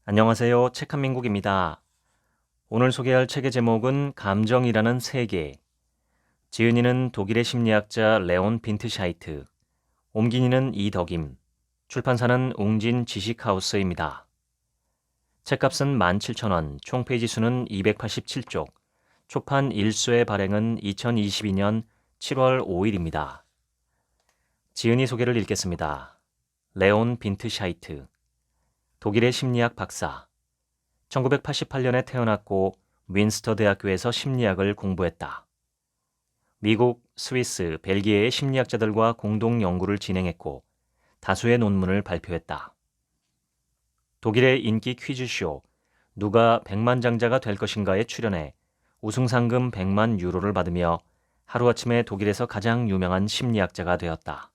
안녕하세요. 책 한민국입니다. 오늘 소개할 책의 제목은 감정이라는 세계. 지은이는 독일의 심리학자 레온 빈트샤이트, 옮긴이는 이덕임, 출판사는 웅진 지식하우스입니다. 책값은 17,000원, 총 페이지 수는 287쪽, 초판 1쇄 발행은 2022년 7월 5일입니다. 지은이 소개를 읽겠습니다. 레온 빈트샤이트, 독일의 심리학 박사, 1988년에 태어났고 윈스터 대학교에서 심리학을 공부했다. 미국, 스위스, 벨기에의 심리학자들과 공동 연구를 진행했고 다수의 논문을 발표했다. 독일의 인기 퀴즈쇼 누가 백만장자가 될 것인가에 출연해 우승상금 100만 유로를 받으며 하루아침에 독일에서 가장 유명한 심리학자가 되었다.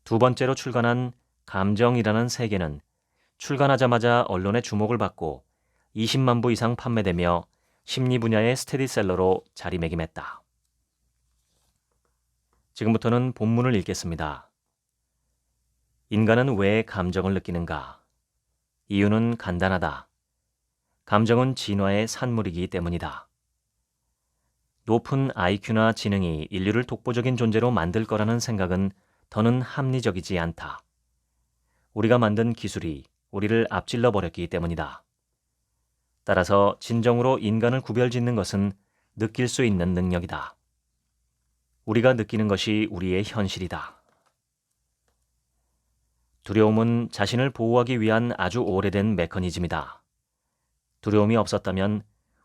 두 번째로 출간한 감정이라는 세계는 출간하자마자 언론의 주목을 받고 20만 부 이상 판매되며 심리 분야의 스테디셀러로 자리매김했다. 지금부터는 본문을 읽겠습니다. 인간은 왜 감정을 느끼는가? 이유는 간단하다. 감정은 진화의 산물이기 때문이다. 높은 IQ나 지능이 인류를 독보적인 존재로 만들 거라는 생각은 더는 합리적이지 않다. 우리가 만든 기술이 우리를 앞질러 버렸기 때문이다. 따라서 진정으로 인간을 구별짓는 것은 느낄 수 있는 능력이다. 우리가 느끼는 것이 우리의 현실이다. 두려움은 자신을 보호하기 위한 아주 오래된 메커니즘이다. 두려움이 없었다면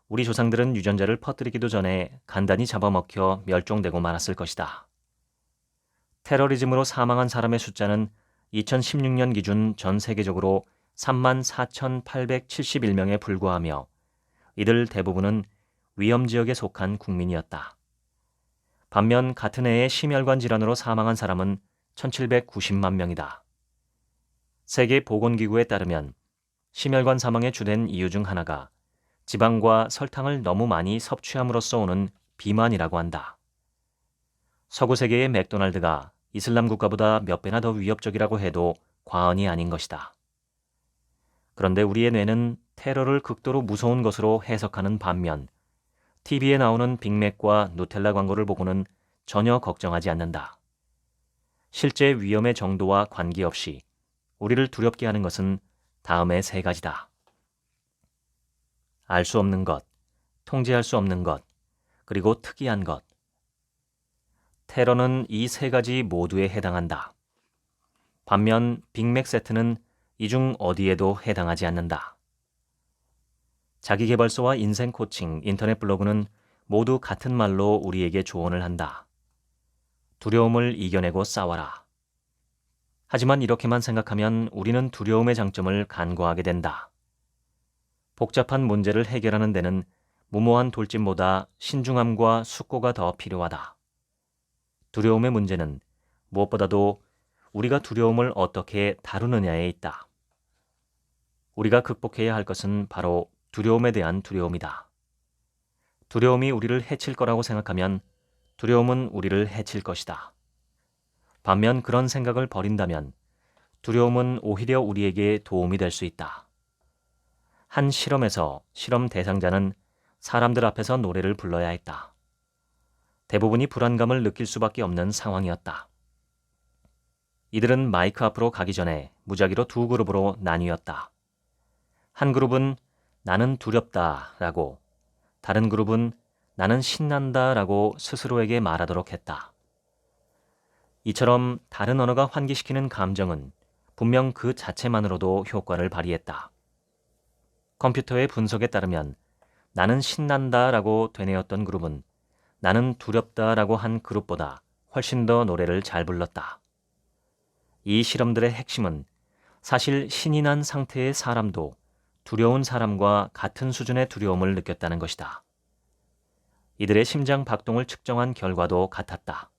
우리 조상들은 유전자를 퍼뜨리기도 전에 간단히 잡아먹혀 멸종되고 말았을 것이다. 테러리즘으로 사망한 사람의 숫자는 2016년 기준 전 세계적으로 34,871명에 불과하며 이들 대부분은 위험지역에 속한 국민이었다. 반면 같은 해에 심혈관 질환으로 사망한 사람은 1,790만 명이다. 세계보건기구에 따르면 심혈관 사망의 주된 이유 중 하나가 지방과 설탕을 너무 많이 섭취함으로써 오는 비만이라고 한다. 서구 세계의 맥도날드가 이슬람 국가보다 몇 배나 더 위협적이라고 해도 과언이 아닌 것이다. 그런데 우리의 뇌는 테러를 극도로 무서운 것으로 해석하는 반면 TV에 나오는 빅맥과 누텔라 광고를 보고는 전혀 걱정하지 않는다. 실제 위험의 정도와 관계없이 우리를 두렵게 하는 것은 다음의 세 가지다. 알 수 없는 것, 통제할 수 없는 것, 그리고 특이한 것. 테러는 이 세 가지 모두에 해당한다. 반면 빅맥 세트는 이 중 어디에도 해당하지 않는다. 자기계발서와 인생 코칭, 인터넷 블로그는 모두 같은 말로 우리에게 조언을 한다. 두려움을 이겨내고 싸워라. 하지만 이렇게만 생각하면 우리는 두려움의 장점을 간과하게 된다. 복잡한 문제를 해결하는 데는 무모한 돌진보다 신중함과 숙고가 더 필요하다. 두려움의 문제는 무엇보다도 우리가 두려움을 어떻게 다루느냐에 있다. 우리가 극복해야 할 것은 바로 두려움에 대한 두려움이다. 두려움이 우리를 해칠 거라고 생각하면 두려움은 우리를 해칠 것이다. 반면 그런 생각을 버린다면 두려움은 오히려 우리에게 도움이 될 수 있다. 한 실험에서 실험 대상자는 사람들 앞에서 노래를 불러야 했다. 대부분이 불안감을 느낄 수밖에 없는 상황이었다. 이들은 마이크 앞으로 가기 전에 무작위로 두 그룹으로 나뉘었다. 한 그룹은 나는 두렵다 라고, 다른 그룹은 나는 신난다 라고 스스로에게 말하도록 했다. 이처럼 다른 언어가 환기시키는 감정은 분명 그 자체만으로도 효과를 발휘했다. 컴퓨터의 분석에 따르면 나는 신난다 라고 되뇌었던 그룹은 나는 두렵다 라고 한 그룹보다 훨씬 더 노래를 잘 불렀다. 이 실험들의 핵심은 사실 신이 난 상태의 사람도 두려운 사람과 같은 수준의 두려움을 느꼈다는 것이다. 이들의 심장 박동을 측정한 결과도 같았다.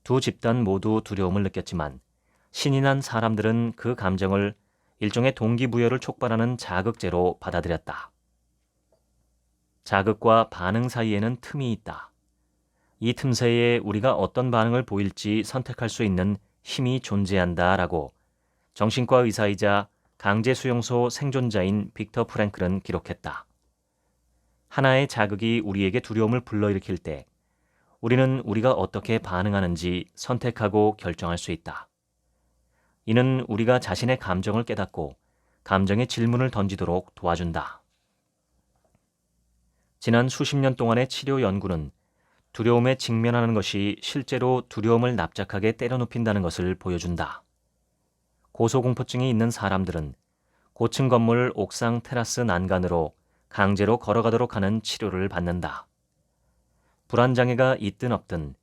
두 집단 모두 두려움을 느꼈지만 신이 난 사람들은 그 감정을 일종의 동기부여를 촉발하는 자극제로 받아들였다. 자극과 반응 사이에는 틈이 있다. 이 틈새에 우리가 어떤 반응을 보일지 선택할 수 있는 힘이 존재한다라고 정신과 의사이자 강제 수용소 생존자인 빅터 프랭클은 기록했다. 하나의 자극이 우리에게 두려움을 불러일으킬 때 우리는 우리가 어떻게 반응하는지 선택하고 결정할 수 있다. 이는 우리가 자신의 감정을 깨닫고 감정의 질문을 던지도록 도와준다. 지난 수십 년 동안의 치료 연구는 두려움에 직면하는 것이 실제로 두려움을 납작하게 때려눕힌다는 것을 보여준다. 고소공포증이 있는 사람들은 고층 건물 옥상 테라스 난간으로 강제로 걸어가도록 하는 치료를 받는다. 불안장애가 있든 없든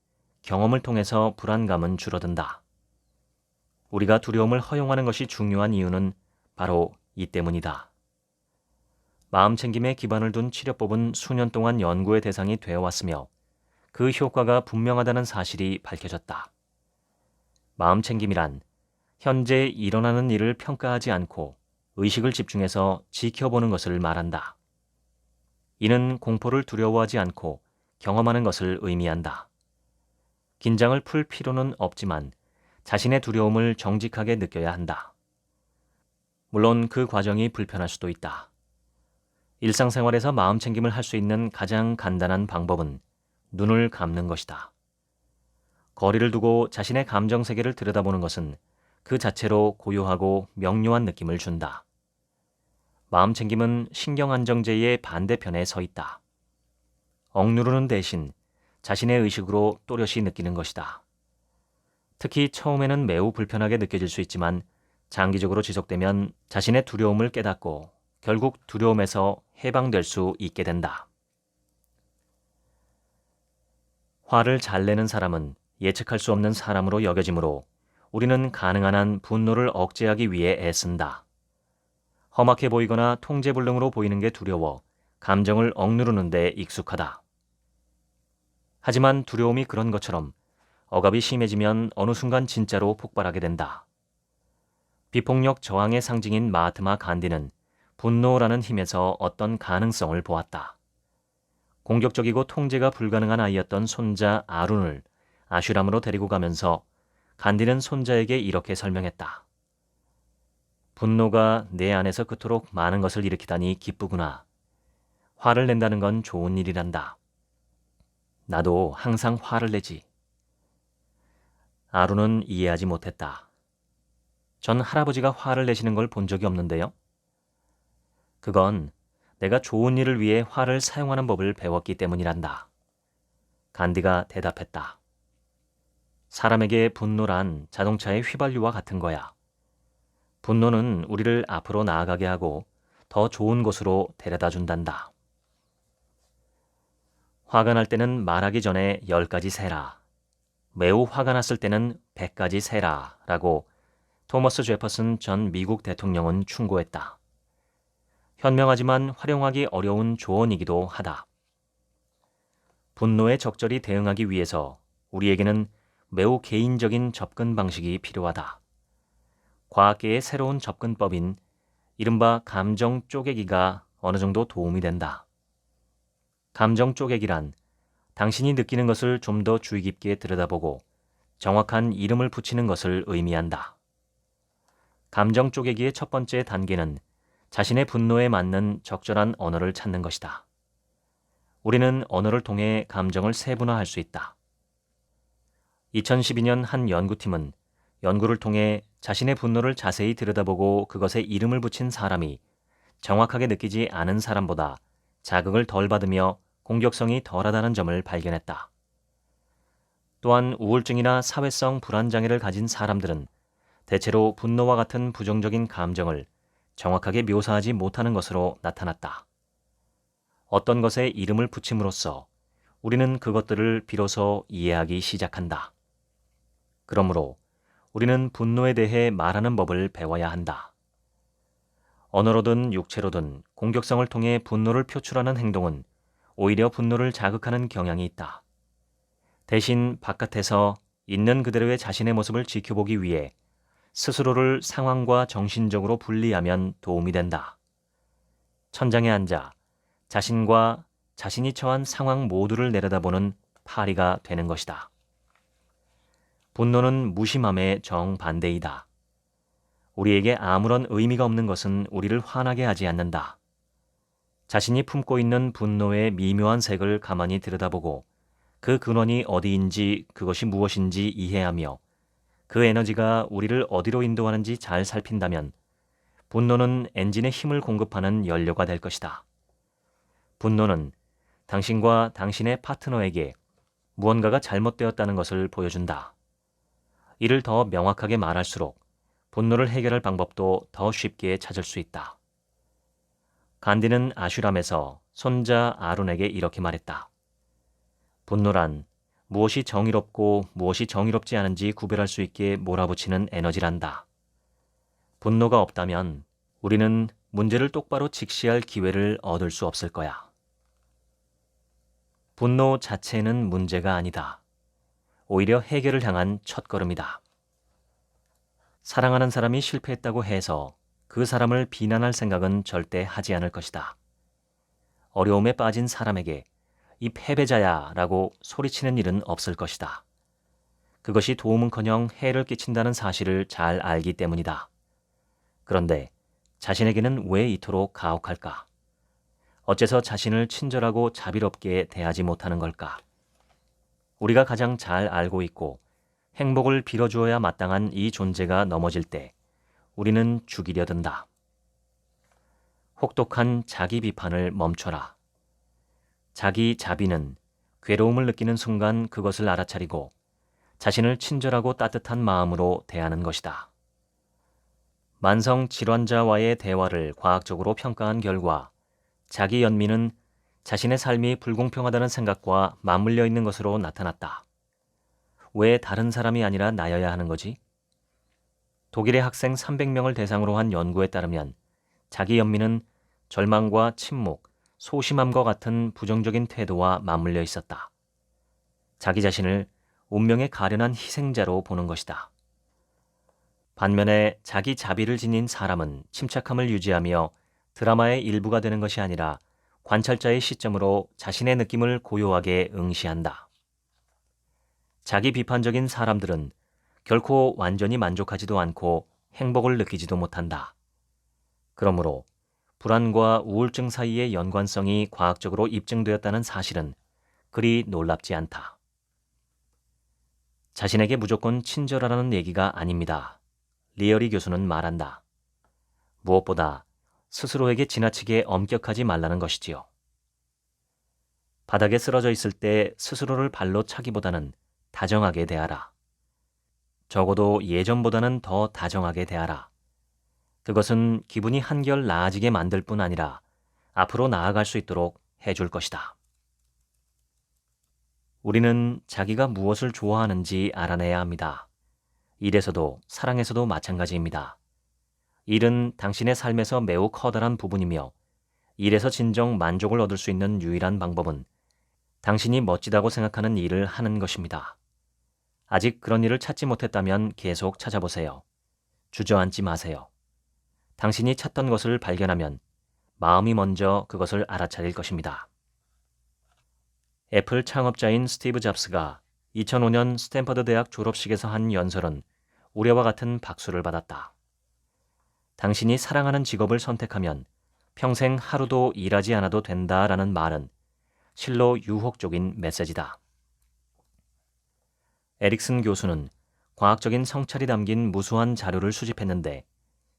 경험을 통해서 불안감은 줄어든다. 우리가 두려움을 허용하는 것이 중요한 이유는 바로 이 때문이다. 마음챙김에 기반을 둔 치료법은 수년 동안 연구의 대상이 되어왔으며 그 효과가 분명하다는 사실이 밝혀졌다. 마음챙김이란 현재 일어나는 일을 평가하지 않고 의식을 집중해서 지켜보는 것을 말한다. 이는 공포를 두려워하지 않고 경험하는 것을 의미한다. 긴장을 풀 필요는 없지만 자신의 두려움을 정직하게 느껴야 한다. 물론 그 과정이 불편할 수도 있다. 일상생활에서 마음챙김을 할 수 있는 가장 간단한 방법은 눈을 감는 것이다. 거리를 두고 자신의 감정 세계를 들여다보는 것은 그 자체로 고요하고 명료한 느낌을 준다. 마음챙김은 신경안정제의 반대편에 서 있다. 억누르는 대신 자신의 의식으로 또렷이 느끼는 것이다. 특히 처음에는 매우 불편하게 느껴질 수 있지만 장기적으로 지속되면 자신의 두려움을 깨닫고 결국 두려움에서 해방될 수 있게 된다. 화를 잘 내는 사람은 예측할 수 없는 사람으로 여겨지므로 우리는 가능한 한 분노를 억제하기 위해 애쓴다. 험악해 보이거나 통제불능으로 보이는 게 두려워 감정을 억누르는 데 익숙하다. 하지만 두려움이 그런 것처럼 억압이 심해지면 어느 순간 진짜로 폭발하게 된다. 비폭력 저항의 상징인 마하트마 간디는 분노라는 힘에서 어떤 가능성을 보았다. 공격적이고 통제가 불가능한 아이였던 손자 아룬을 아슈람으로 데리고 가면서 간디는 손자에게 이렇게 설명했다. 분노가 내 안에서 그토록 많은 것을 일으키다니 기쁘구나. 화를 낸다는 건 좋은 일이란다. 나도 항상 화를 내지. 아룬은 이해하지 못했다. 전 할아버지가 화를 내시는 걸 본 적이 없는데요. 그건 내가 좋은 일을 위해 화를 사용하는 법을 배웠기 때문이란다. 간디가 대답했다. 사람에게 분노란 자동차의 휘발유와 같은 거야. 분노는 우리를 앞으로 나아가게 하고 더 좋은 곳으로 데려다 준단다. 화가 날 때는 말하기 전에 10가지 세라. 매우 화가 났을 때는 100가지 세라 라고 토머스 제퍼슨 전 미국 대통령은 충고했다. 현명하지만 활용하기 어려운 조언이기도 하다. 분노에 적절히 대응하기 위해서 우리에게는 매우 개인적인 접근 방식이 필요하다. 과학계의 새로운 접근법인 이른바 감정 쪼개기가 어느 정도 도움이 된다. 감정 쪼개기란 당신이 느끼는 것을 좀 더 주의 깊게 들여다보고 정확한 이름을 붙이는 것을 의미한다. 감정 쪼개기의 첫 번째 단계는 자신의 분노에 맞는 적절한 언어를 찾는 것이다. 우리는 언어를 통해 감정을 세분화할 수 있다. 2012년 한 연구팀은 연구를 통해 자신의 분노를 자세히 들여다보고 그것에 이름을 붙인 사람이 정확하게 느끼지 않은 사람보다 자극을 덜 받으며 공격성이 덜하다는 점을 발견했다. 또한 우울증이나 사회성 불안장애를 가진 사람들은 대체로 분노와 같은 부정적인 감정을 정확하게 묘사하지 못하는 것으로 나타났다. 어떤 것에 이름을 붙임으로써 우리는 그것들을 비로소 이해하기 시작한다. 그러므로 우리는 분노에 대해 말하는 법을 배워야 한다. 언어로든 육체로든 공격성을 통해 분노를 표출하는 행동은 오히려 분노를 자극하는 경향이 있다. 대신 바깥에서 있는 그대로의 자신의 모습을 지켜보기 위해 스스로를 상황과 정신적으로 분리하면 도움이 된다. 천장에 앉아 자신과 자신이 처한 상황 모두를 내려다보는 파리가 되는 것이다. 분노는 무심함의 정반대이다. 우리에게 아무런 의미가 없는 것은 우리를 화나게 하지 않는다. 자신이 품고 있는 분노의 미묘한 색을 가만히 들여다보고 그 근원이 어디인지 그것이 무엇인지 이해하며 그 에너지가 우리를 어디로 인도하는지 잘 살핀다면 분노는 엔진에 힘을 공급하는 연료가 될 것이다. 분노는 당신과 당신의 파트너에게 무언가가 잘못되었다는 것을 보여준다. 이를 더 명확하게 말할수록 분노를 해결할 방법도 더 쉽게 찾을 수 있다. 간디는 아슈람에서 손자 아론에게 이렇게 말했다. 분노란 무엇이 정의롭고 무엇이 정의롭지 않은지 구별할 수 있게 몰아붙이는 에너지란다. 분노가 없다면 우리는 문제를 똑바로 직시할 기회를 얻을 수 없을 거야. 분노 자체는 문제가 아니다. 오히려 해결을 향한 첫걸음이다. 사랑하는 사람이 실패했다고 해서 그 사람을 비난할 생각은 절대 하지 않을 것이다. 어려움에 빠진 사람에게 이 패배자야 라고 소리치는 일은 없을 것이다. 그것이 도움은커녕 해를 끼친다는 사실을 잘 알기 때문이다. 그런데 자신에게는 왜 이토록 가혹할까? 어째서 자신을 친절하고 자비롭게 대하지 못하는 걸까? 우리가 가장 잘 알고 있고 행복을 빌어주어야 마땅한 이 존재가 넘어질 때 우리는 죽이려 든다. 혹독한 자기 비판을 멈춰라. 자기 자비는 괴로움을 느끼는 순간 그것을 알아차리고 자신을 친절하고 따뜻한 마음으로 대하는 것이다. 만성 질환자와의 대화를 과학적으로 평가한 결과 자기 연민은 자신의 삶이 불공평하다는 생각과 맞물려 있는 것으로 나타났다. 왜 다른 사람이 아니라 나여야 하는 거지? 독일의 학생 300명을 대상으로 한 연구에 따르면 자기 연민은 절망과 침묵, 소심함과 같은 부정적인 태도와 맞물려 있었다. 자기 자신을 운명에 가련한 희생자로 보는 것이다. 반면에 자기 자비를 지닌 사람은 침착함을 유지하며 드라마의 일부가 되는 것이 아니라 관찰자의 시점으로 자신의 느낌을 고요하게 응시한다. 자기 비판적인 사람들은 결코 완전히 만족하지도 않고 행복을 느끼지도 못한다. 그러므로 불안과 우울증 사이의 연관성이 과학적으로 입증되었다는 사실은 그리 놀랍지 않다. 자신에게 무조건 친절하라는 얘기가 아닙니다. 리어리 교수는 말한다. 무엇보다 스스로에게 지나치게 엄격하지 말라는 것이지요. 바닥에 쓰러져 있을 때 스스로를 발로 차기보다는 다정하게 대하라. 적어도 예전보다는 더 다정하게 대하라. 그것은 기분이 한결 나아지게 만들 뿐 아니라 앞으로 나아갈 수 있도록 해줄 것이다. 우리는 자기가 무엇을 좋아하는지 알아내야 합니다. 일에서도 사랑에서도 마찬가지입니다. 일은 당신의 삶에서 매우 커다란 부분이며 일에서 진정 만족을 얻을 수 있는 유일한 방법은 당신이 멋지다고 생각하는 일을 하는 것입니다. 아직 그런 일을 찾지 못했다면 계속 찾아보세요. 주저앉지 마세요. 당신이 찾던 것을 발견하면 마음이 먼저 그것을 알아차릴 것입니다. 애플 창업자인 스티브 잡스가 2005년 스탠퍼드 대학 졸업식에서 한 연설은 우려와 같은 박수를 받았다. 당신이 사랑하는 직업을 선택하면 평생 하루도 일하지 않아도 된다라는 말은 실로 유혹적인 메시지다. 에릭슨 교수는 과학적인 성찰이 담긴 무수한 자료를 수집했는데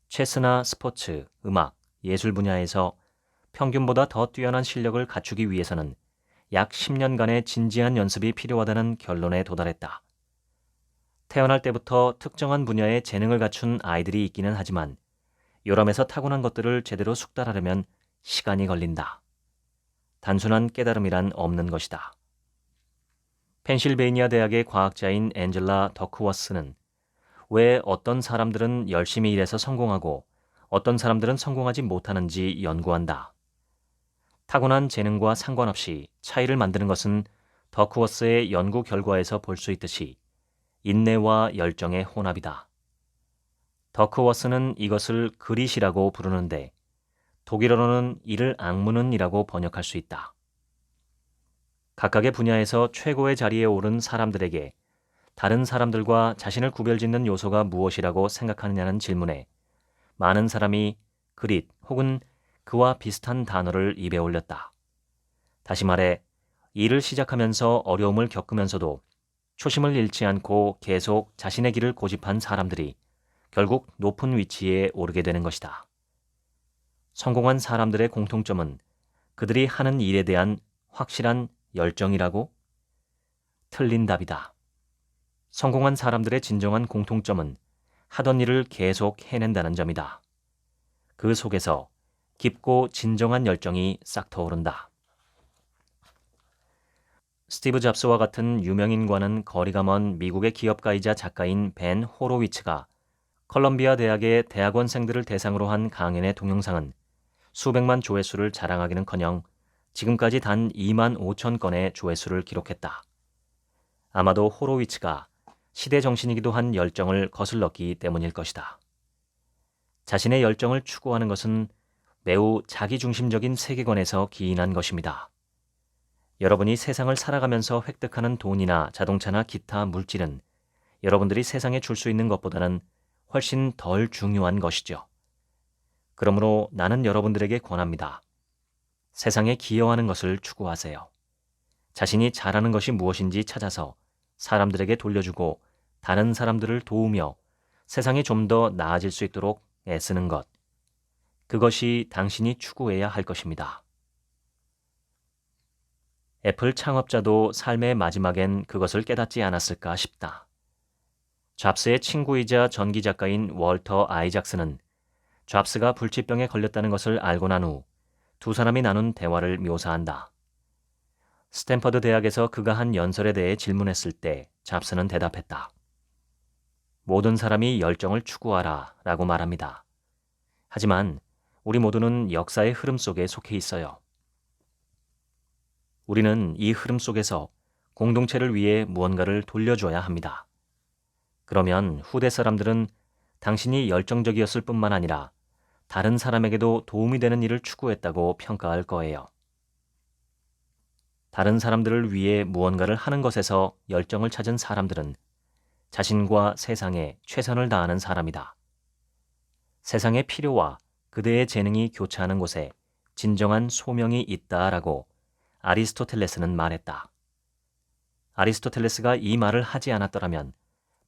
체스나 스포츠, 음악, 예술 분야에서 평균보다 더 뛰어난 실력을 갖추기 위해서는 약 10년간의 진지한 연습이 필요하다는 결론에 도달했다. 태어날 때부터 특정한 분야에 재능을 갖춘 아이들이 있기는 하지만 요람에서 타고난 것들을 제대로 숙달하려면 시간이 걸린다. 단순한 깨달음이란 없는 것이다. 펜실베이니아 대학의 과학자인 앤젤라 더크워스는 왜 어떤 사람들은 열심히 일해서 성공하고 어떤 사람들은 성공하지 못하는지 연구한다. 타고난 재능과 상관없이 차이를 만드는 것은 더크워스의 연구 결과에서 볼 수 있듯이 인내와 열정의 혼합이다. 더크워스는 이것을 그릿이라고 부르는데 독일어로는 이를 악문은이라고 번역할 수 있다. 각각의 분야에서 최고의 자리에 오른 사람들에게 다른 사람들과 자신을 구별짓는 요소가 무엇이라고 생각하느냐는 질문에 많은 사람이 그릿 혹은 그와 비슷한 단어를 입에 올렸다. 다시 말해 일을 시작하면서 어려움을 겪으면서도 초심을 잃지 않고 계속 자신의 길을 고집한 사람들이 결국 높은 위치에 오르게 되는 것이다. 성공한 사람들의 공통점은 그들이 하는 일에 대한 확실한 열정이라고? 틀린 답이다. 성공한 사람들의 진정한 공통점은 하던 일을 계속 해낸다는 점이다. 그 속에서 깊고 진정한 열정이 싹 터오른다. 스티브 잡스와 같은 유명인과는 거리가 먼 미국의 기업가이자 작가인 벤 호로위츠가 컬럼비아 대학의 대학원생들을 대상으로 한 강연의 동영상은 수백만 조회수를 자랑하기는커녕 지금까지 단 2만 5천 건의 조회수를 기록했다. 아마도 호로위츠가 시대 정신이기도 한 열정을 거슬렀기 때문일 것이다. 자신의 열정을 추구하는 것은 매우 자기중심적인 세계관에서 기인한 것입니다. 여러분이 세상을 살아가면서 획득하는 돈이나 자동차나 기타 물질은 여러분들이 세상에 줄 수 있는 것보다는 훨씬 덜 중요한 것이죠. 그러므로 나는 여러분들에게 권합니다. 세상에 기여하는 것을 추구하세요. 자신이 잘하는 것이 무엇인지 찾아서 사람들에게 돌려주고 다른 사람들을 도우며 세상이 좀 더 나아질 수 있도록 애쓰는 것. 그것이 당신이 추구해야 할 것입니다. 애플 창업자도 삶의 마지막엔 그것을 깨닫지 않았을까 싶다. 잡스의 친구이자 전기 작가인 월터 아이작스는 잡스가 불치병에 걸렸다는 것을 알고 난 후 두 사람이 나눈 대화를 묘사한다. 스탠퍼드 대학에서 그가 한 연설에 대해 질문했을 때 잡스는 대답했다. 모든 사람이 열정을 추구하라 라고 말합니다. 하지만 우리 모두는 역사의 흐름 속에 속해 있어요. 우리는 이 흐름 속에서 공동체를 위해 무언가를 돌려줘야 합니다. 그러면 후대 사람들은 당신이 열정적이었을 뿐만 아니라 다른 사람에게도 도움이 되는 일을 추구했다고 평가할 거예요. 다른 사람들을 위해 무언가를 하는 것에서 열정을 찾은 사람들은 자신과 세상에 최선을 다하는 사람이다. 세상의 필요와 그대의 재능이 교차하는 곳에 진정한 소명이 있다라고 아리스토텔레스는 말했다. 아리스토텔레스가 이 말을 하지 않았더라면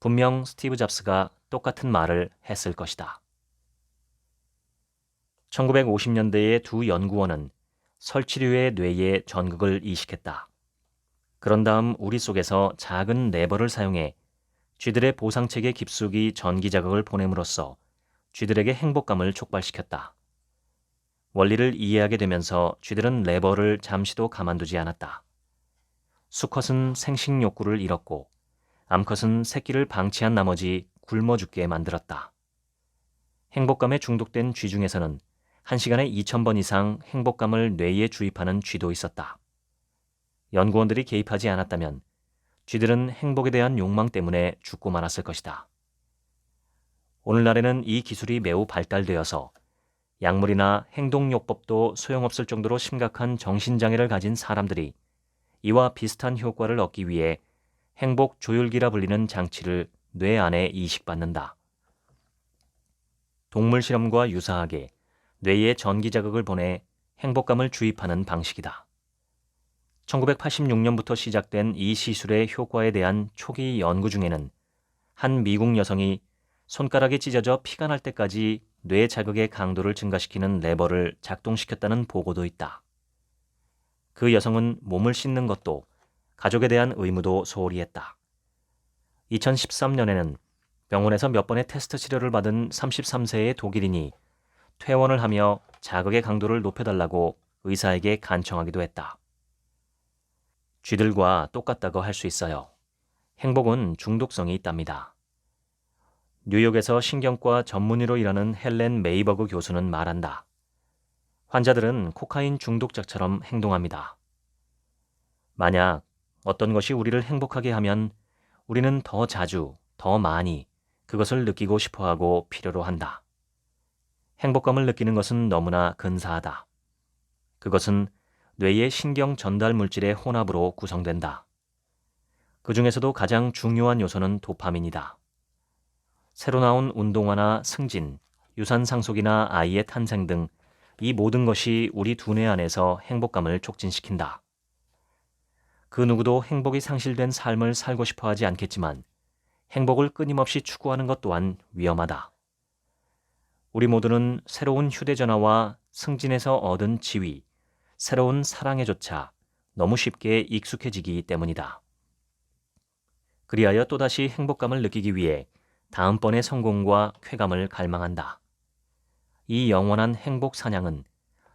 분명 스티브 잡스가 똑같은 말을 했을 것이다. 1950년대의 두 연구원은 설치류의 뇌에 전극을 이식했다. 그런 다음 우리 속에서 작은 레버를 사용해 쥐들의 보상체계 깊숙이 전기 자극을 보냄으로써 쥐들에게 행복감을 촉발시켰다. 원리를 이해하게 되면서 쥐들은 레버를 잠시도 가만두지 않았다. 수컷은 생식 욕구를 잃었고 암컷은 새끼를 방치한 나머지 굶어 죽게 만들었다. 행복감에 중독된 쥐 중에서는 1시간에 2,000번 이상 행복감을 뇌에 주입하는 쥐도 있었다. 연구원들이 개입하지 않았다면 쥐들은 행복에 대한 욕망 때문에 죽고 말았을 것이다. 오늘날에는 이 기술이 매우 발달되어서 약물이나 행동요법도 소용없을 정도로 심각한 정신장애를 가진 사람들이 이와 비슷한 효과를 얻기 위해 행복 조율기라 불리는 장치를 뇌 안에 이식받는다. 동물 실험과 유사하게 뇌에 전기 자극을 보내 행복감을 주입하는 방식이다. 1986년부터 시작된 이 시술의 효과에 대한 초기 연구 중에는 한 미국 여성이 손가락이 찢어져 피가 날 때까지 뇌 자극의 강도를 증가시키는 레버를 작동시켰다는 보고도 있다. 그 여성은 몸을 씻는 것도 가족에 대한 의무도 소홀히 했다. 2013년에는 병원에서 몇 번의 테스트 치료를 받은 33세의 독일인이 퇴원을 하며 자극의 강도를 높여달라고 의사에게 간청하기도 했다. 쥐들과 똑같다고 할 수 있어요. 행복은 중독성이 있답니다. 뉴욕에서 신경과 전문의로 일하는 헬렌 메이버그 교수는 말한다. 환자들은 코카인 중독자처럼 행동합니다. 만약 어떤 것이 우리를 행복하게 하면 우리는 더 자주, 더 많이 그것을 느끼고 싶어하고 필요로 한다. 행복감을 느끼는 것은 너무나 근사하다. 그것은 뇌의 신경 전달 물질의 혼합으로 구성된다. 그 중에서도 가장 중요한 요소는 도파민이다. 새로 나온 운동화나 승진, 유산 상속이나 아이의 탄생 등 이 모든 것이 우리 두뇌 안에서 행복감을 촉진시킨다. 그 누구도 행복이 상실된 삶을 살고 싶어 하지 않겠지만 행복을 끊임없이 추구하는 것 또한 위험하다. 우리 모두는 새로운 휴대전화와 승진에서 얻은 지위, 새로운 사랑에조차 너무 쉽게 익숙해지기 때문이다. 그리하여 또다시 행복감을 느끼기 위해 다음번의 성공과 쾌감을 갈망한다. 이 영원한 행복 사냥은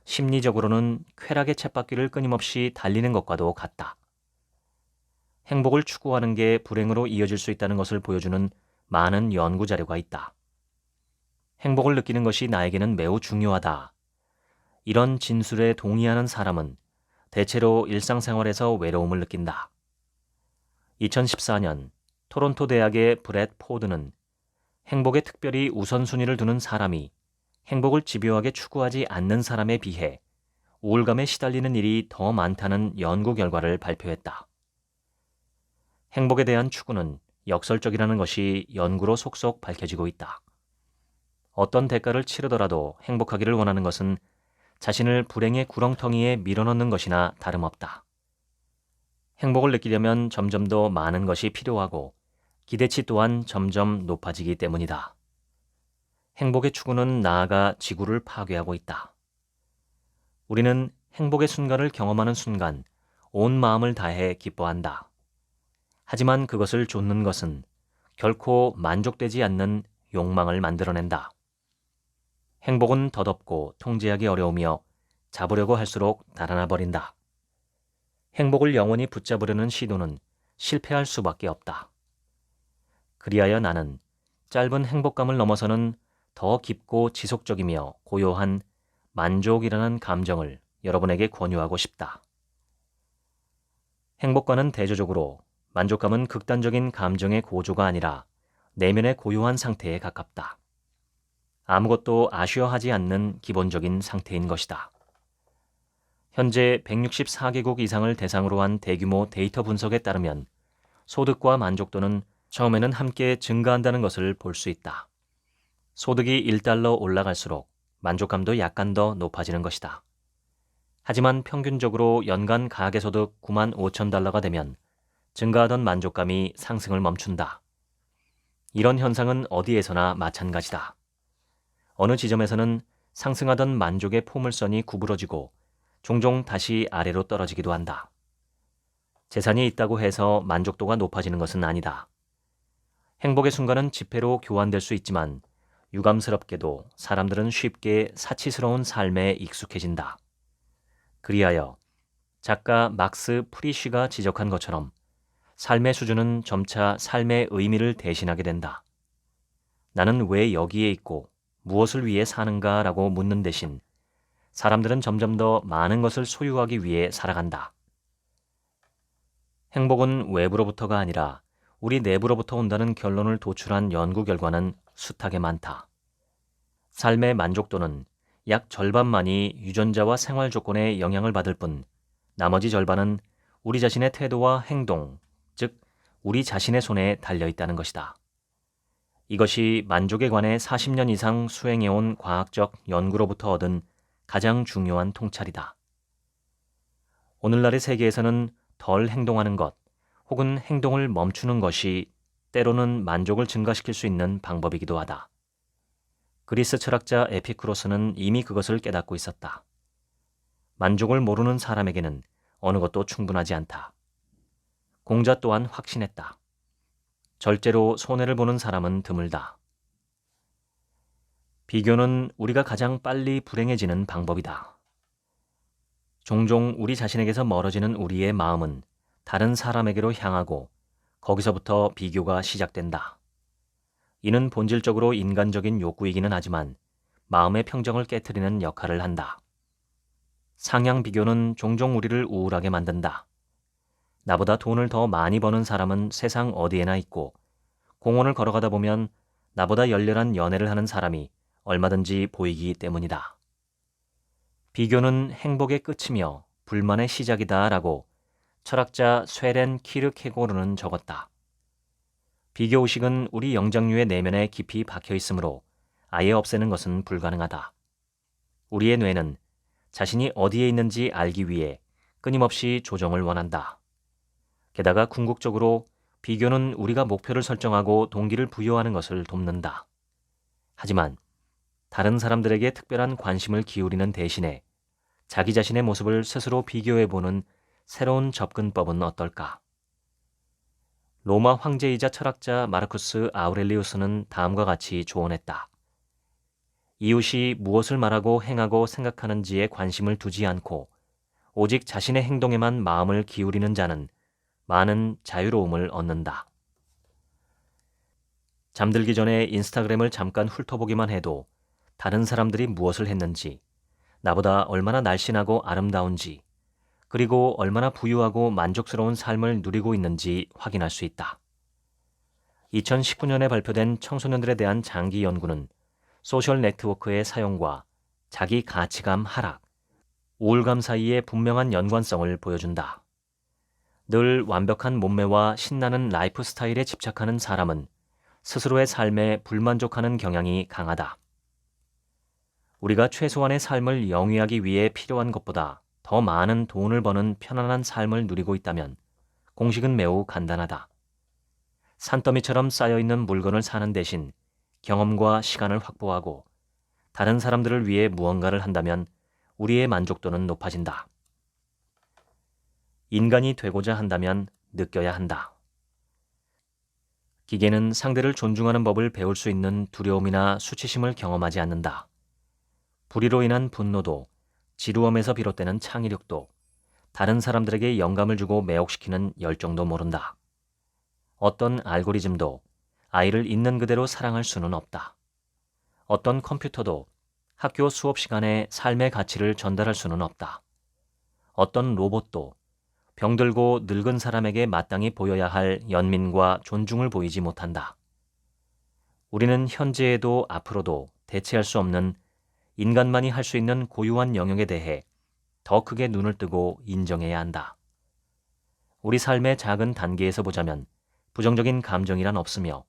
심리적으로는 쾌락의 쳇바퀴를 끊임없이 달리는 것과도 같다. 행복을 추구하는 게 불행으로 이어질 수 있다는 것을 보여주는 많은 연구 자료가 있다. 행복을 느끼는 것이 나에게는 매우 중요하다. 이런 진술에 동의하는 사람은 대체로 일상생활에서 외로움을 느낀다. 2014년 토론토 대학의 브렛 포드는 행복에 특별히 우선순위를 두는 사람이 행복을 집요하게 추구하지 않는 사람에 비해 우울감에 시달리는 일이 더 많다는 연구 결과를 발표했다. 행복에 대한 추구는 역설적이라는 것이 연구로 속속 밝혀지고 있다. 어떤 대가를 치르더라도 행복하기를 원하는 것은 자신을 불행의 구렁텅이에 밀어넣는 것이나 다름없다. 행복을 느끼려면 점점 더 많은 것이 필요하고 기대치 또한 점점 높아지기 때문이다. 행복의 추구는 나아가 지구를 파괴하고 있다. 우리는 행복의 순간을 경험하는 순간 온 마음을 다해 기뻐한다. 하지만 그것을 좇는 것은 결코 만족되지 않는 욕망을 만들어낸다. 행복은 덧없고 통제하기 어려우며 잡으려고 할수록 달아나 버린다. 행복을 영원히 붙잡으려는 시도는 실패할 수밖에 없다. 그리하여 나는 짧은 행복감을 넘어서는 더 깊고 지속적이며 고요한 만족이라는 감정을 여러분에게 권유하고 싶다. 행복과는 대조적으로 만족감은 극단적인 감정의 고조가 아니라 내면의 고요한 상태에 가깝다. 아무것도 아쉬워하지 않는 기본적인 상태인 것이다. 현재 164개국 이상을 대상으로 한 대규모 데이터 분석에 따르면 소득과 만족도는 처음에는 함께 증가한다는 것을 볼 수 있다. 소득이 1달러 올라갈수록 만족감도 약간 더 높아지는 것이다. 하지만 평균적으로 연간 가계소득 9만 5천 달러가 되면 증가하던 만족감이 상승을 멈춘다. 이런 현상은 어디에서나 마찬가지다. 어느 지점에서는 상승하던 만족의 포물선이 구부러지고 종종 다시 아래로 떨어지기도 한다. 재산이 있다고 해서 만족도가 높아지는 것은 아니다. 행복의 순간은 지폐로 교환될 수 있지만 유감스럽게도 사람들은 쉽게 사치스러운 삶에 익숙해진다. 그리하여 작가 막스 프리쉬가 지적한 것처럼 삶의 수준은 점차 삶의 의미를 대신하게 된다. 나는 왜 여기에 있고 무엇을 위해 사는가라고 묻는 대신 사람들은 점점 더 많은 것을 소유하기 위해 살아간다. 행복은 외부로부터가 아니라 우리 내부로부터 온다는 결론을 도출한 연구 결과는 숱하게 많다. 삶의 만족도는 약 절반만이 유전자와 생활 조건에 영향을 받을 뿐 나머지 절반은 우리 자신의 태도와 행동, 즉 우리 자신의 손에 달려 있다는 것이다. 이것이 만족에 관해 40년 이상 수행해온 과학적 연구로부터 얻은 가장 중요한 통찰이다. 오늘날의 세계에서는 덜 행동하는 것 혹은 행동을 멈추는 것이 때로는 만족을 증가시킬 수 있는 방법이기도 하다. 그리스 철학자 에피쿠로스는 이미 그것을 깨닫고 있었다. 만족을 모르는 사람에게는 어느 것도 충분하지 않다. 공자 또한 확신했다. 절제로 손해를 보는 사람은 드물다. 비교는 우리가 가장 빨리 불행해지는 방법이다. 종종 우리 자신에게서 멀어지는 우리의 마음은 다른 사람에게로 향하고 거기서부터 비교가 시작된다. 이는 본질적으로 인간적인 욕구이기는 하지만 마음의 평정을 깨트리는 역할을 한다. 상향 비교는 종종 우리를 우울하게 만든다. 나보다 돈을 더 많이 버는 사람은 세상 어디에나 있고 공원을 걸어가다 보면 나보다 열렬한 연애를 하는 사람이 얼마든지 보이기 때문이다. 비교는 행복의 끝이며 불만의 시작이다라고 철학자 쇠렌 키르케고르는 적었다. 비교의식은 우리 영장류의 내면에 깊이 박혀 있으므로 아예 없애는 것은 불가능하다. 우리의 뇌는 자신이 어디에 있는지 알기 위해 끊임없이 조정을 원한다. 게다가 궁극적으로 비교는 우리가 목표를 설정하고 동기를 부여하는 것을 돕는다. 하지만 다른 사람들에게 특별한 관심을 기울이는 대신에 자기 자신의 모습을 스스로 비교해보는 새로운 접근법은 어떨까? 로마 황제이자 철학자 마르쿠스 아우렐리우스는 다음과 같이 조언했다. 이웃이 무엇을 말하고 행하고 생각하는지에 관심을 두지 않고 오직 자신의 행동에만 마음을 기울이는 자는 많은 자유로움을 얻는다. 잠들기 전에 인스타그램을 잠깐 훑어보기만 해도 다른 사람들이 무엇을 했는지, 나보다 얼마나 날씬하고 아름다운지, 그리고 얼마나 부유하고 만족스러운 삶을 누리고 있는지 확인할 수 있다. 2019년에 발표된 청소년들에 대한 장기 연구는 소셜 네트워크의 사용과 자기 가치감 하락, 우울감 사이의 분명한 연관성을 보여준다. 늘 완벽한 몸매와 신나는 라이프 스타일에 집착하는 사람은 스스로의 삶에 불만족하는 경향이 강하다. 우리가 최소한의 삶을 영위하기 위해 필요한 것보다 더 많은 돈을 버는 편안한 삶을 누리고 있다면 공식은 매우 간단하다. 산더미처럼 쌓여있는 물건을 사는 대신 경험과 시간을 확보하고 다른 사람들을 위해 무언가를 한다면 우리의 만족도는 높아진다. 인간이 되고자 한다면 느껴야 한다. 기계는 상대를 존중하는 법을 배울 수 있는 두려움이나 수치심을 경험하지 않는다. 불의로 인한 분노도, 지루함에서 비롯되는 창의력도, 다른 사람들에게 영감을 주고 매혹시키는 열정도 모른다. 어떤 알고리즘도 아이를 있는 그대로 사랑할 수는 없다. 어떤 컴퓨터도 학교 수업 시간에 삶의 가치를 전달할 수는 없다. 어떤 로봇도 병들고 늙은 사람에게 마땅히 보여야 할 연민과 존중을 보이지 못한다. 우리는 현재에도 앞으로도 대체할 수 없는 인간만이 할 수 있는 고유한 영역에 대해 더 크게 눈을 뜨고 인정해야 한다. 우리 삶의 작은 단계에서 보자면 부정적인 감정이란 없으며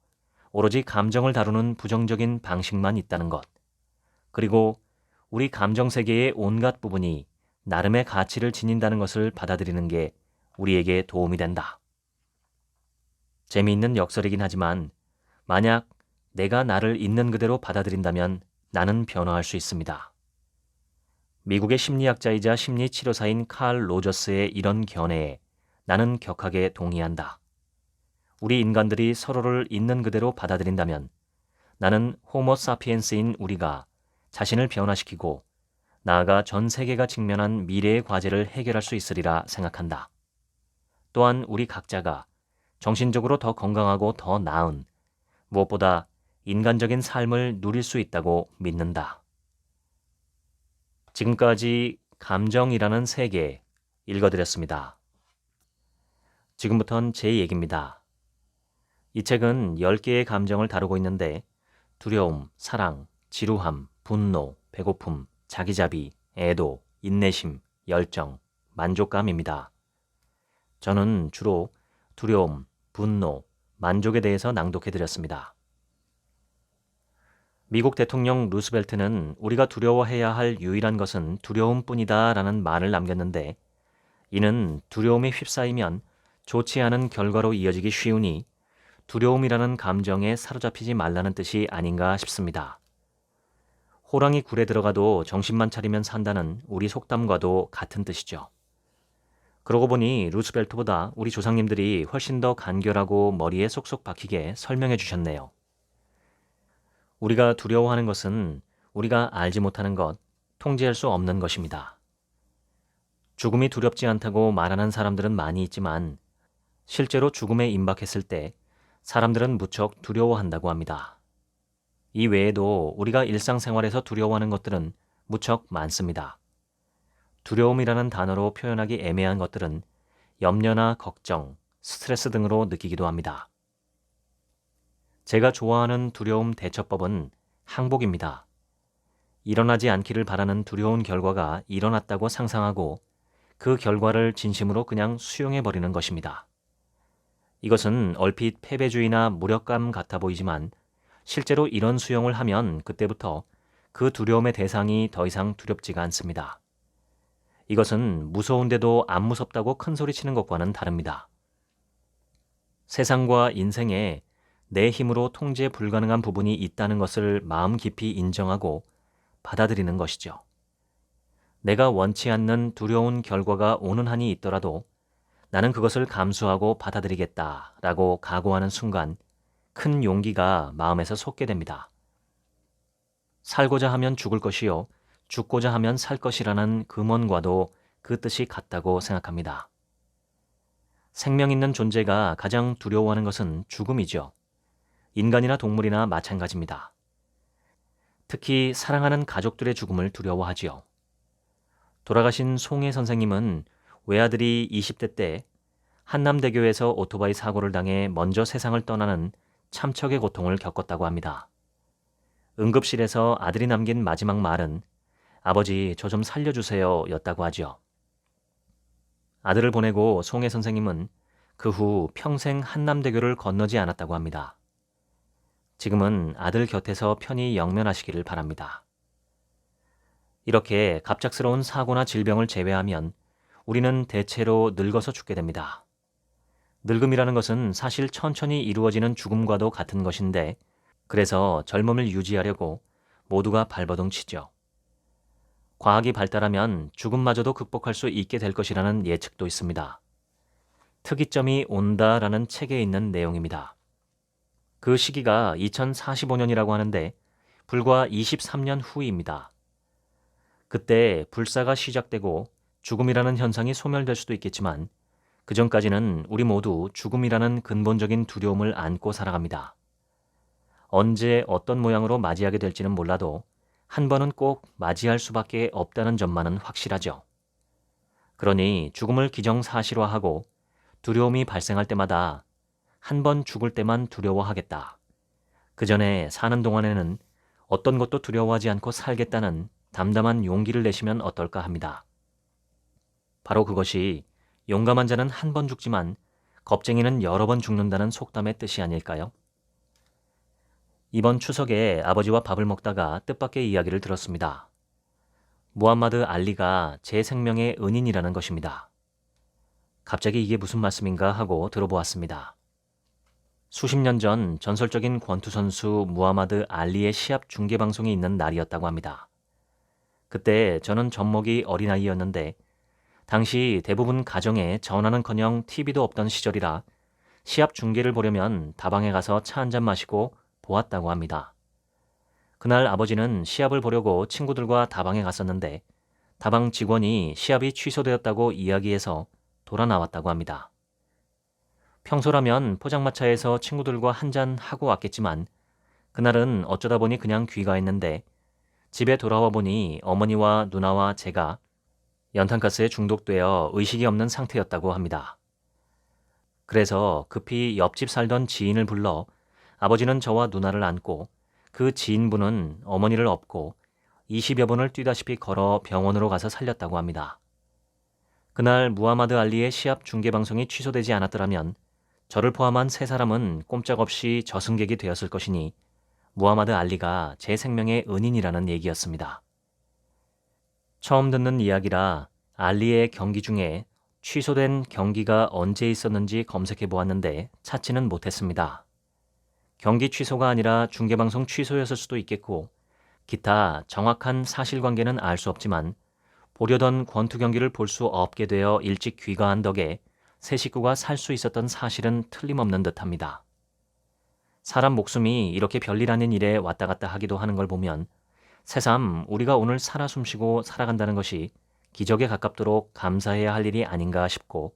오로지 감정을 다루는 부정적인 방식만 있다는 것. 그리고 우리 감정 세계의 온갖 부분이 나름의 가치를 지닌다는 것을 받아들이는 게 우리에게 도움이 된다. 재미있는 역설이긴 하지만 만약 내가 나를 있는 그대로 받아들인다면 나는 변화할 수 있습니다. 미국의 심리학자이자 심리치료사인 칼 로저스의 이런 견해에 나는 격하게 동의한다. 우리 인간들이 서로를 있는 그대로 받아들인다면 나는 호모 사피엔스인 우리가 자신을 변화시키고 나아가 전 세계가 직면한 미래의 과제를 해결할 수 있으리라 생각한다. 또한 우리 각자가 정신적으로 더 건강하고 더 나은, 무엇보다 인간적인 삶을 누릴 수 있다고 믿는다. 지금까지 감정이라는 세계 읽어드렸습니다. 지금부턴 제 얘기입니다. 이 책은 10개의 감정을 다루고 있는데 두려움, 사랑, 지루함, 분노, 배고픔, 자기자비, 애도, 인내심, 열정, 만족감입니다. 저는 주로 두려움, 분노, 만족에 대해서 낭독해드렸습니다. 미국 대통령 루스벨트는 우리가 두려워해야 할 유일한 것은 두려움뿐이다 라는 말을 남겼는데 이는 두려움에 휩싸이면 좋지 않은 결과로 이어지기 쉬우니 두려움이라는 감정에 사로잡히지 말라는 뜻이 아닌가 싶습니다. 호랑이 굴에 들어가도 정신만 차리면 산다는 우리 속담과도 같은 뜻이죠. 그러고 보니 루스벨트보다 우리 조상님들이 훨씬 더 간결하고 머리에 쏙쏙 박히게 설명해 주셨네요. 우리가 두려워하는 것은 우리가 알지 못하는 것, 통제할 수 없는 것입니다. 죽음이 두렵지 않다고 말하는 사람들은 많이 있지만 실제로 죽음에 임박했을 때 사람들은 무척 두려워한다고 합니다. 이 외에도 우리가 일상생활에서 두려워하는 것들은 무척 많습니다. 두려움이라는 단어로 표현하기 애매한 것들은 염려나 걱정, 스트레스 등으로 느끼기도 합니다. 제가 좋아하는 두려움 대처법은 항복입니다. 일어나지 않기를 바라는 두려운 결과가 일어났다고 상상하고 그 결과를 진심으로 그냥 수용해버리는 것입니다. 이것은 얼핏 패배주의나 무력감 같아 보이지만 실제로 이런 수용을 하면 그때부터 그 두려움의 대상이 더 이상 두렵지가 않습니다. 이것은 무서운데도 안 무섭다고 큰소리치는 것과는 다릅니다. 세상과 인생에 내 힘으로 통제 불가능한 부분이 있다는 것을 마음 깊이 인정하고 받아들이는 것이죠. 내가 원치 않는 두려운 결과가 오는 한이 있더라도 나는 그것을 감수하고 받아들이겠다라고 각오하는 순간 큰 용기가 마음에서 솟게 됩니다. 살고자 하면 죽을 것이요, 죽고자 하면 살 것이라는 금언과도 그 뜻이 같다고 생각합니다. 생명 있는 존재가 가장 두려워하는 것은 죽음이죠. 인간이나 동물이나 마찬가지입니다. 특히 사랑하는 가족들의 죽음을 두려워하지요. 돌아가신 송혜 선생님은 외아들이 20대 때 한남대교에서 오토바이 사고를 당해 먼저 세상을 떠나는 참척의 고통을 겪었다고 합니다. 응급실에서 아들이 남긴 마지막 말은 아버지 저 좀 살려주세요 였다고 하죠. 아들을 보내고 송혜 선생님은 그 후 평생 한남대교를 건너지 않았다고 합니다. 지금은 아들 곁에서 편히 영면하시기를 바랍니다. 이렇게 갑작스러운 사고나 질병을 제외하면 우리는 대체로 늙어서 죽게 됩니다. 늙음이라는 것은 사실 천천히 이루어지는 죽음과도 같은 것인데 그래서 젊음을 유지하려고 모두가 발버둥 치죠. 과학이 발달하면 죽음마저도 극복할 수 있게 될 것이라는 예측도 있습니다. 특이점이 온다라는 책에 있는 내용입니다. 그 시기가 2045년이라고 하는데 불과 23년 후입니다. 그때 불사가 시작되고 죽음이라는 현상이 소멸될 수도 있겠지만 그 전까지는 우리 모두 죽음이라는 근본적인 두려움을 안고 살아갑니다. 언제 어떤 모양으로 맞이하게 될지는 몰라도 한 번은 꼭 맞이할 수밖에 없다는 점만은 확실하죠. 그러니 죽음을 기정사실화하고 두려움이 발생할 때마다 한 번 죽을 때만 두려워하겠다. 그 전에 사는 동안에는 어떤 것도 두려워하지 않고 살겠다는 담담한 용기를 내시면 어떨까 합니다. 바로 그것이 용감한 자는 한 번 죽지만 겁쟁이는 여러 번 죽는다는 속담의 뜻이 아닐까요? 이번 추석에 아버지와 밥을 먹다가 뜻밖의 이야기를 들었습니다. 무함마드 알리가 제 생명의 은인이라는 것입니다. 갑자기 이게 무슨 말씀인가 하고 들어보았습니다. 수십 년 전 전설적인 권투 선수 무하마드 알리의 시합 중계 방송이 있는 날이었다고 합니다. 그때 저는 젖먹이 어린아이였는데 당시 대부분 가정에 전화는커녕 TV도 없던 시절이라 시합 중계를 보려면 다방에 가서 차 한잔 마시고 보았다고 합니다. 그날 아버지는 시합을 보려고 친구들과 다방에 갔었는데 다방 직원이 시합이 취소되었다고 이야기해서 돌아 나왔다고 합니다. 평소라면 포장마차에서 친구들과 한잔 하고 왔겠지만 그날은 어쩌다 보니 그냥 귀가했는데 집에 돌아와 보니 어머니와 누나와 제가 연탄가스에 중독되어 의식이 없는 상태였다고 합니다. 그래서 급히 옆집 살던 지인을 불러 아버지는 저와 누나를 안고 그 지인분은 어머니를 업고 20여 분을 뛰다시피 걸어 병원으로 가서 살렸다고 합니다. 그날 무하마드 알리의 시합 중계 방송이 취소되지 않았더라면 저를 포함한 세 사람은 꼼짝없이 저승객이 되었을 것이니 무하마드 알리가 제 생명의 은인이라는 얘기였습니다. 처음 듣는 이야기라 알리의 경기 중에 취소된 경기가 언제 있었는지 검색해 보았는데 찾지는 못했습니다. 경기 취소가 아니라 중계방송 취소였을 수도 있겠고 기타 정확한 사실관계는 알 수 없지만 보려던 권투 경기를 볼 수 없게 되어 일찍 귀가한 덕에 세 식구가 살 수 있었던 사실은 틀림없는 듯합니다. 사람 목숨이 이렇게 별일 아닌 일에 왔다 갔다 하기도 하는 걸 보면 새삼 우리가 오늘 살아 숨쉬고 살아간다는 것이 기적에 가깝도록 감사해야 할 일이 아닌가 싶고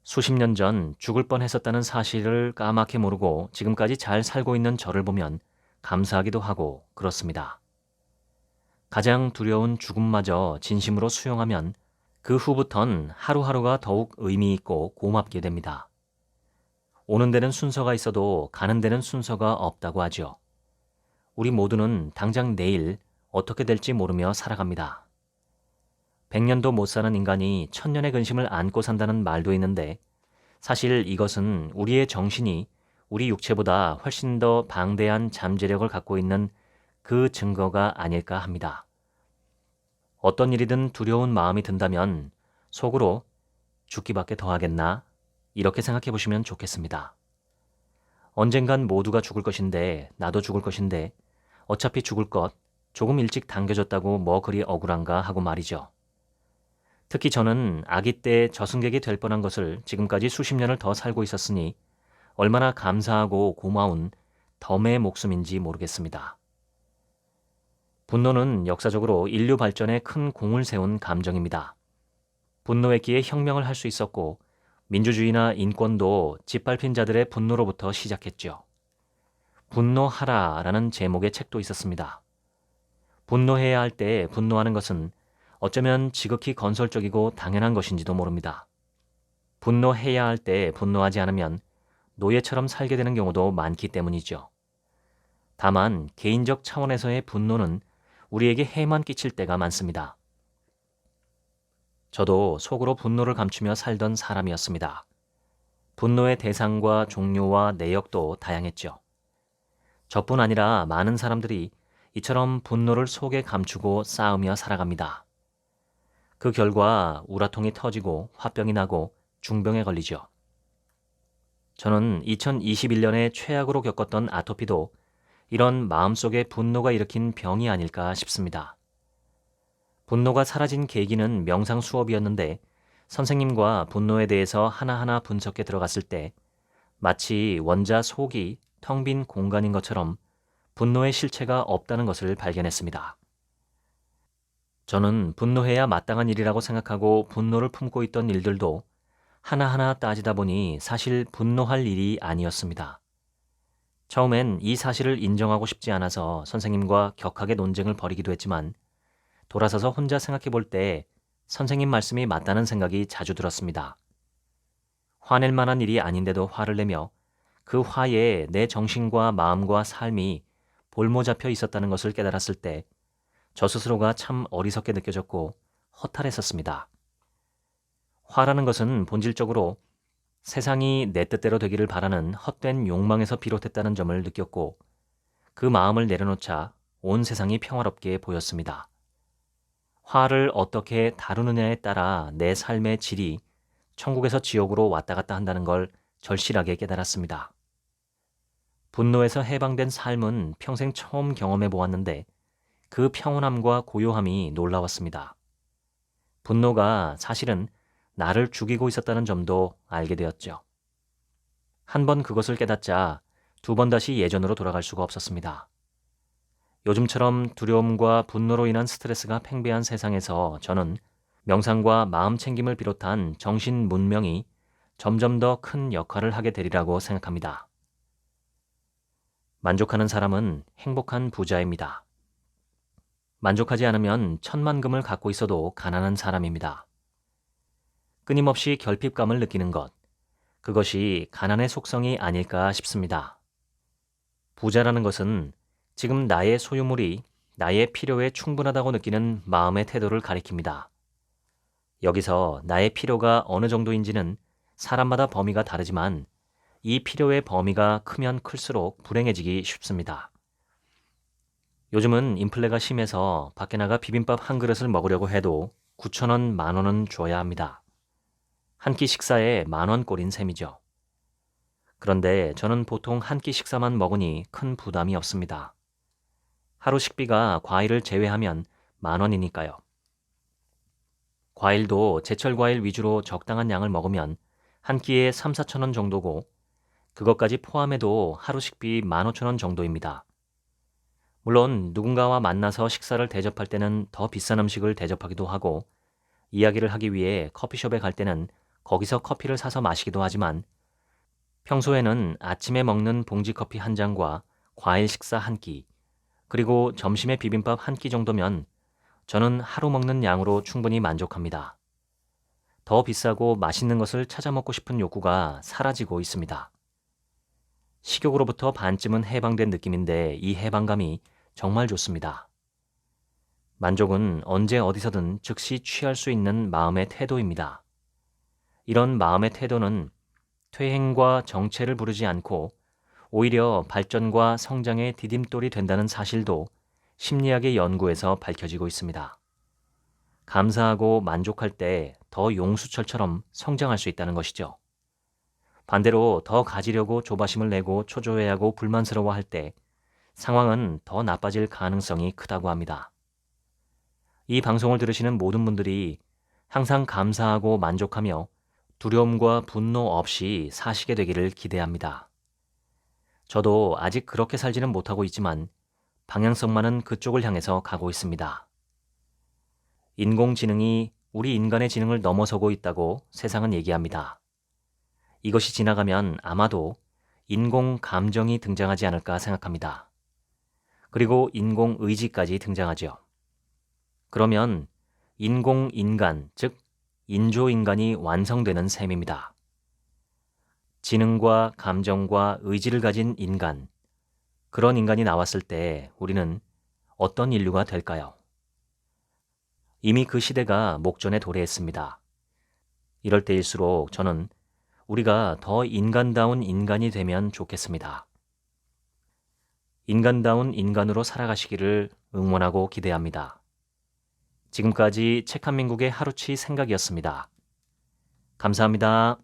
수십 년 전 죽을 뻔했었다는 사실을 까맣게 모르고 지금까지 잘 살고 있는 저를 보면 감사하기도 하고 그렇습니다. 가장 두려운 죽음마저 진심으로 수용하면 그 후부턴 하루하루가 더욱 의미 있고 고맙게 됩니다. 오는 데는 순서가 있어도 가는 데는 순서가 없다고 하죠. 우리 모두는 당장 내일 어떻게 될지 모르며 살아갑니다. 100년도 못 사는 인간이 1000년의 근심을 안고 산다는 말도 있는데 사실 이것은 우리의 정신이 우리 육체보다 훨씬 더 방대한 잠재력을 갖고 있는 그 증거가 아닐까 합니다. 어떤 일이든 두려운 마음이 든다면 속으로 죽기밖에 더 하겠나? 이렇게 생각해 보시면 좋겠습니다. 언젠간 모두가 죽을 것인데 나도 죽을 것인데 어차피 죽을 것 조금 일찍 당겨졌다고 뭐 그리 억울한가 하고 말이죠. 특히 저는 아기 때 저승객이 될 뻔한 것을 지금까지 수십 년을 더 살고 있었으니 얼마나 감사하고 고마운 덤의 목숨인지 모르겠습니다. 분노는 역사적으로 인류 발전에 큰 공을 세운 감정입니다. 분노했기에 혁명을 할 수 있었고 민주주의나 인권도 짓밟힌 자들의 분노로부터 시작했죠. 분노하라라는 제목의 책도 있었습니다. 분노해야 할 때 분노하는 것은 어쩌면 지극히 건설적이고 당연한 것인지도 모릅니다. 분노해야 할 때 분노하지 않으면 노예처럼 살게 되는 경우도 많기 때문이죠. 다만 개인적 차원에서의 분노는 우리에게 해만 끼칠 때가 많습니다. 저도 속으로 분노를 감추며 살던 사람이었습니다. 분노의 대상과 종류와 내역도 다양했죠. 저뿐 아니라 많은 사람들이 이처럼 분노를 속에 감추고 싸우며 살아갑니다. 그 결과 우라통이 터지고 화병이 나고 중병에 걸리죠. 저는 2021년에 최악으로 겪었던 아토피도 이런 마음속에 분노가 일으킨 병이 아닐까 싶습니다. 분노가 사라진 계기는 명상 수업이었는데 선생님과 분노에 대해서 하나하나 분석해 들어갔을 때 마치 원자 속이 텅 빈 공간인 것처럼 분노의 실체가 없다는 것을 발견했습니다. 저는 분노해야 마땅한 일이라고 생각하고 분노를 품고 있던 일들도 하나하나 따지다 보니 사실 분노할 일이 아니었습니다. 처음엔 이 사실을 인정하고 싶지 않아서 선생님과 격하게 논쟁을 벌이기도 했지만 돌아서서 혼자 생각해 볼 때 선생님 말씀이 맞다는 생각이 자주 들었습니다. 화낼 만한 일이 아닌데도 화를 내며 그 화에 내 정신과 마음과 삶이 볼모 잡혀 있었다는 것을 깨달았을 때 저 스스로가 참 어리석게 느껴졌고 허탈했었습니다. 화라는 것은 본질적으로 세상이 내 뜻대로 되기를 바라는 헛된 욕망에서 비롯했다는 점을 느꼈고 그 마음을 내려놓자 온 세상이 평화롭게 보였습니다. 화를 어떻게 다루느냐에 따라 내 삶의 질이 천국에서 지옥으로 왔다 갔다 한다는 걸 절실하게 깨달았습니다. 분노에서 해방된 삶은 평생 처음 경험해 보았는데 그 평온함과 고요함이 놀라웠습니다. 분노가 사실은 나를 죽이고 있었다는 점도 알게 되었죠. 한 번 그것을 깨닫자 두 번 다시 예전으로 돌아갈 수가 없었습니다. 요즘처럼 두려움과 분노로 인한 스트레스가 팽배한 세상에서 저는 명상과 마음 챙김을 비롯한 정신 문명이 점점 더 큰 역할을 하게 되리라고 생각합니다. 만족하는 사람은 행복한 부자입니다. 만족하지 않으면 천만금을 갖고 있어도 가난한 사람입니다. 끊임없이 결핍감을 느끼는 것, 그것이 가난의 속성이 아닐까 싶습니다. 부자라는 것은 지금 나의 소유물이 나의 필요에 충분하다고 느끼는 마음의 태도를 가리킵니다. 여기서 나의 필요가 어느 정도인지는 사람마다 범위가 다르지만 이 필요의 범위가 크면 클수록 불행해지기 쉽습니다. 요즘은 인플레가 심해서 밖에 나가 비빔밥 한 그릇을 먹으려고 해도 9,000원, 10,000원은 줘야 합니다. 한 끼 식사에 10,000원 꼴인 셈이죠. 그런데 저는 보통 한 끼 식사만 먹으니 큰 부담이 없습니다. 하루 식비가 과일을 제외하면 10,000원이니까요. 과일도 제철 과일 위주로 적당한 양을 먹으면 한 끼에 3, 4,000원 정도고 그것까지 포함해도 하루 식비 15,000원 정도입니다. 물론 누군가와 만나서 식사를 대접할 때는 더 비싼 음식을 대접하기도 하고 이야기를 하기 위해 커피숍에 갈 때는 거기서 커피를 사서 마시기도 하지만 평소에는 아침에 먹는 봉지 커피 한 잔과 과일 식사 한 끼, 그리고 점심에 비빔밥 한 끼 정도면 저는 하루 먹는 양으로 충분히 만족합니다. 더 비싸고 맛있는 것을 찾아 먹고 싶은 욕구가 사라지고 있습니다. 식욕으로부터 반쯤은 해방된 느낌인데 이 해방감이 정말 좋습니다. 만족은 언제 어디서든 즉시 취할 수 있는 마음의 태도입니다. 이런 마음의 태도는 퇴행과 정체를 부르지 않고 오히려 발전과 성장의 디딤돌이 된다는 사실도 심리학의 연구에서 밝혀지고 있습니다. 감사하고 만족할 때 더 용수철처럼 성장할 수 있다는 것이죠. 반대로 더 가지려고 조바심을 내고 초조해하고 불만스러워할 때 상황은 더 나빠질 가능성이 크다고 합니다. 이 방송을 들으시는 모든 분들이 항상 감사하고 만족하며 두려움과 분노 없이 사시게 되기를 기대합니다. 저도 아직 그렇게 살지는 못하고 있지만 방향성만은 그쪽을 향해서 가고 있습니다. 인공지능이 우리 인간의 지능을 넘어서고 있다고 세상은 얘기합니다. 이것이 지나가면 아마도 인공 감정이 등장하지 않을까 생각합니다. 그리고 인공 의지까지 등장하죠. 그러면 인공 인간, 즉 인조인간이 완성되는 셈입니다. 지능과 감정과 의지를 가진 인간, 그런 인간이 나왔을 때 우리는 어떤 인류가 될까요? 이미 그 시대가 목전에 도래했습니다. 이럴 때일수록 저는 우리가 더 인간다운 인간이 되면 좋겠습니다. 인간다운 인간으로 살아가시기를 응원하고 기대합니다. 지금까지 책 한 민국의 하루치 생각이었습니다. 감사합니다.